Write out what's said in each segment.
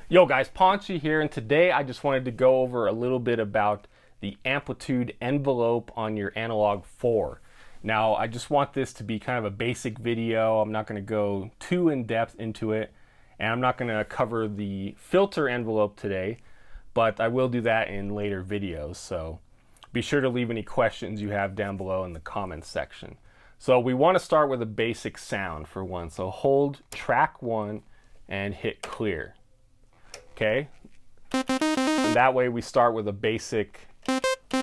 Yo guys, Ponchi here, and today I just wanted to go over a little bit about the amplitude envelope on your Analog 4. Now, I just want this to be kind of a basic video. I'm not going to go too in depth into it, and I'm not going to cover the filter envelope today, but I will do that in later videos. So be sure to leave any questions you have down below in the comments section. So we want to start with a basic sound for one. So hold track 1 and hit clear. Okay, and that way we start with a basic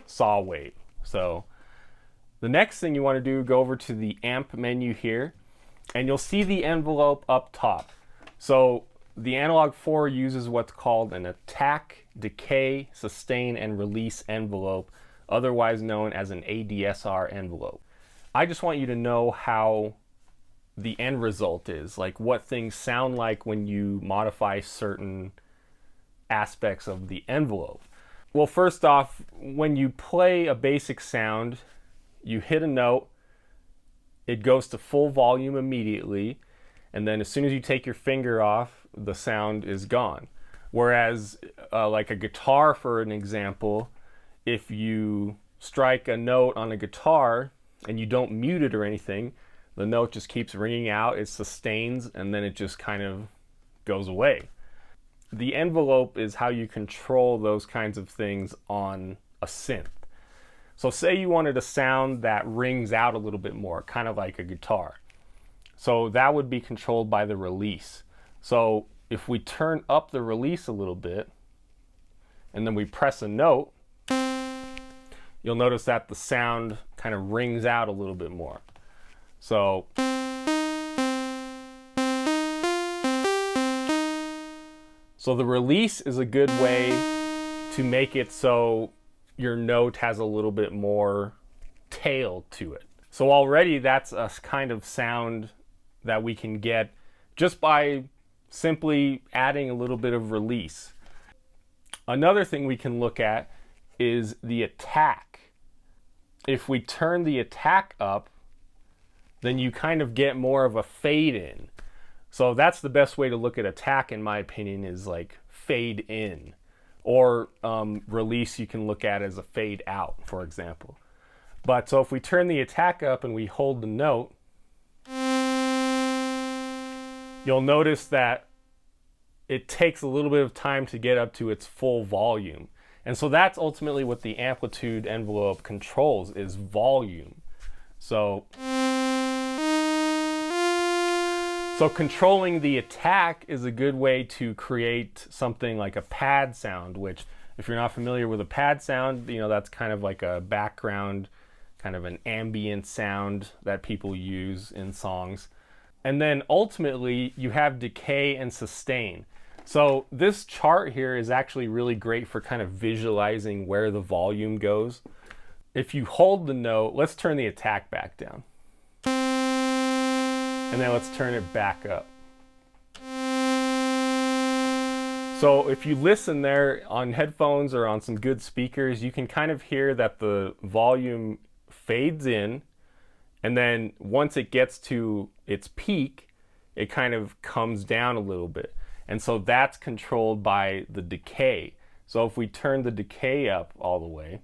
saw wave. So the next thing you want to do, go over to the amp menu here, and you'll see the envelope up top. So the Analog 4 uses what's called an attack, decay, sustain, and release envelope, otherwise known as an ADSR envelope. I just want you to know how the end result is, like what things sound like when you modify certain aspects of the envelope. Well, first off, when you play a basic sound, you hit a note, it goes to full volume immediately, and then as soon as you take your finger off, the sound is gone. Whereas like a guitar, for an example, if you strike a note on a guitar and you don't mute it or anything, the note just keeps ringing out, it sustains, and then it just kind of goes away. The envelope is how you control those kinds of things on a synth. So say you wanted a sound that rings out a little bit more, kind of like a guitar. So that would be controlled by the release. So if we turn up the release a little bit, and then we press a note, you'll notice that the sound kind of rings out a little bit more. So the release is a good way to make it so your note has a little bit more tail to it. So already that's a kind of sound that we can get just by simply adding a little bit of release. Another thing we can look at is the attack. If we turn the attack up, then you kind of get more of a fade in. So that's the best way to look at attack, in my opinion, is like fade in. Or release you can look at as a fade out, for example. But so if we turn the attack up and we hold the note, you'll notice that it takes a little bit of time to get up to its full volume. And so that's ultimately what the amplitude envelope controls, is volume. So controlling the attack is a good way to create something like a pad sound, which if you're not familiar with a pad sound, you know, that's kind of like a background, kind of an ambient sound that people use in songs. And then ultimately you have decay and sustain. So this chart here is actually really great for kind of visualizing where the volume goes. If you hold the note, let's turn the attack back down. And then let's turn it back up. So if you listen there on headphones or on some good speakers, you can kind of hear that the volume fades in, and then once it gets to its peak, it kind of comes down a little bit. And so that's controlled by the decay. So if we turn the decay up all the way,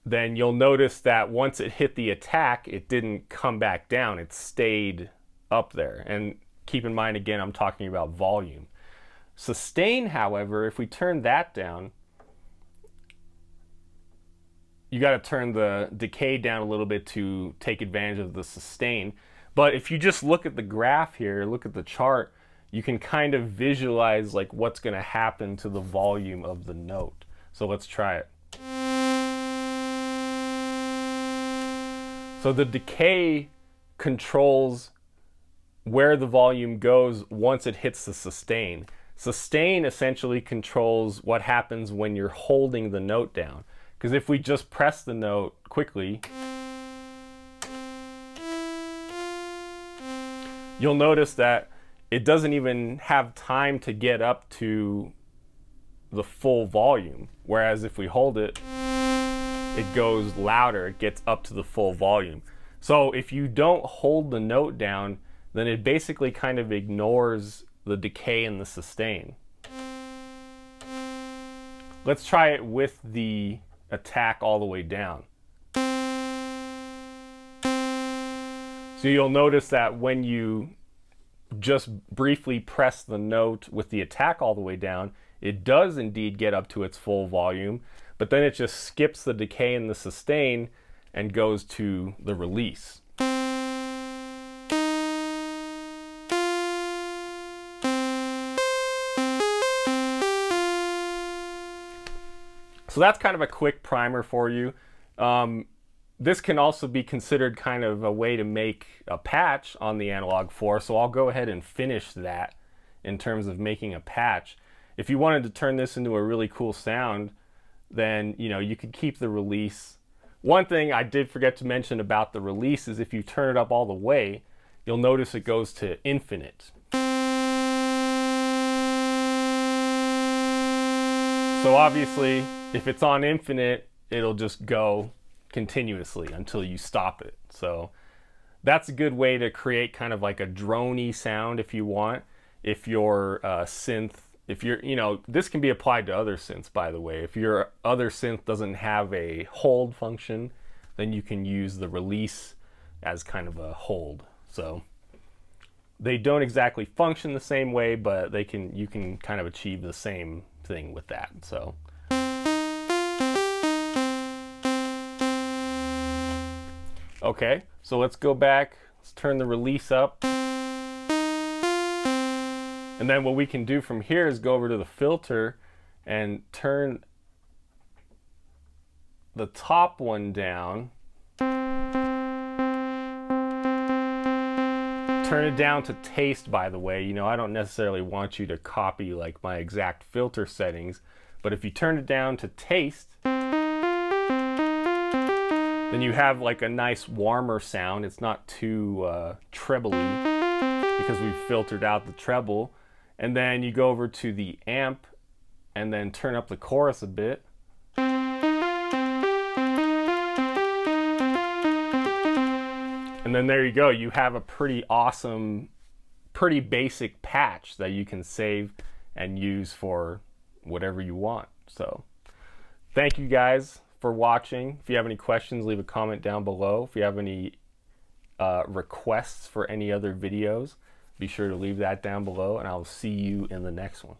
then you'll notice that once it hit the attack, it didn't come back down, it stayed up there. And keep in mind, again, I'm talking about volume. Sustain, however, if we turn that down, you got to turn the decay down a little bit to take advantage of the sustain. But if you just look at the graph here, look at the chart, you can kind of visualize like what's going to happen to the volume of the note. So let's try it. So the decay controls where the volume goes once it hits the sustain. Sustain essentially controls what happens when you're holding the note down. Because if we just press the note quickly, you'll notice that it doesn't even have time to get up to the full volume. Whereas if we hold it, it goes louder, it gets up to the full volume. So if you don't hold the note down, then it basically kind of ignores the decay and the sustain. Let's try it with the attack all the way down. So you'll notice that when you just briefly press the note with the attack all the way down, it does indeed get up to its full volume, but then it just skips the decay and the sustain and goes to the release. So that's kind of a quick primer for you. This can also be considered kind of a way to make a patch on the Analog 4, so I'll go ahead and finish that in terms of making a patch. If you wanted to turn this into a really cool sound, then you could keep the release. One thing I did forget to mention about the release is if you turn it up all the way, you'll notice it goes to infinite. So obviously, if it's on infinite, it'll just go continuously until you stop it. So that's a good way to create kind of like a drone-y sound if you want. If your synth, this can be applied to other synths, by the way. If your other synth doesn't have a hold function, then you can use the release as kind of a hold. So they don't exactly function the same way, but you can kind of achieve the same thing with that. So okay, so let's go back, let's turn the release up. And then what we can do from here is go over to the filter and turn the top one down. Turn it down to taste, by the way. I don't necessarily want you to copy like my exact filter settings, but if you turn it down to taste, then you have like a nice warmer sound. It's not too trebly because we've filtered out the treble. And then you go over to the amp and then turn up the chorus a bit. And then there you go. You have a pretty awesome, pretty basic patch that you can save and use for whatever you want. So thank you guys for watching. If you have any questions, leave a comment down below. If you have any requests for any other videos, be sure to leave that down below, and I'll see you in the next one.